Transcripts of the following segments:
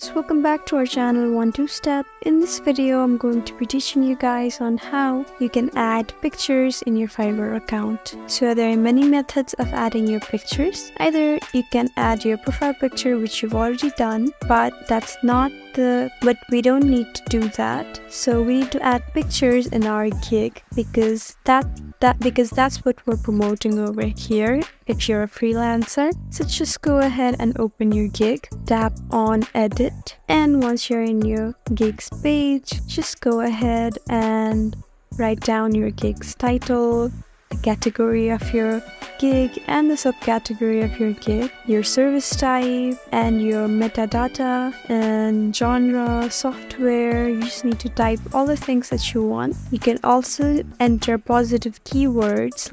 So welcome back to our channel 1-2-Step. In this video, I'm going to be teaching you guys on how you can add pictures in your Fiverr account. So there are many methods of adding your pictures. Either you can add your profile picture, which you've already done, but we don't need to do that. So we need to add pictures in our gig because that's what we're promoting over here if you're a freelancer. So just go ahead and open your gig, tap on edit, and once you're in your gigs page, just go ahead and write down your gig's title, the category of your gig and the subcategory of your gig, your service type and your metadata and genre, software. You just need to type all the things that you want. You can also enter positive keywords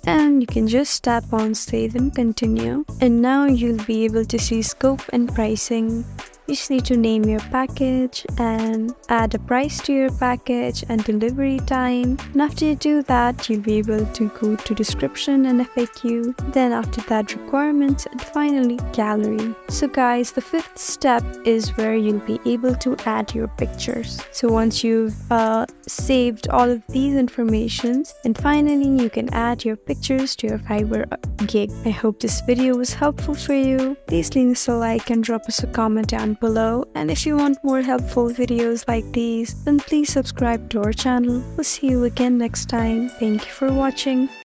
and you can just tap on save and continue. And now you'll be able to see scope and pricing. You just need to name your package and add a price to your package and delivery time. And after you do that, you'll be able to go to description and FAQ. Then after that, requirements, and finally gallery. So guys, the fifth step is where you'll be able to add your pictures. So once you've saved all of these informations, and finally you can add your pictures to your Fiverr gig. I hope this video was helpful for you. Please leave us a like and drop us a comment down below, and if you want more helpful videos like these, then please subscribe to our channel. We'll see you again next time. Thank you for watching.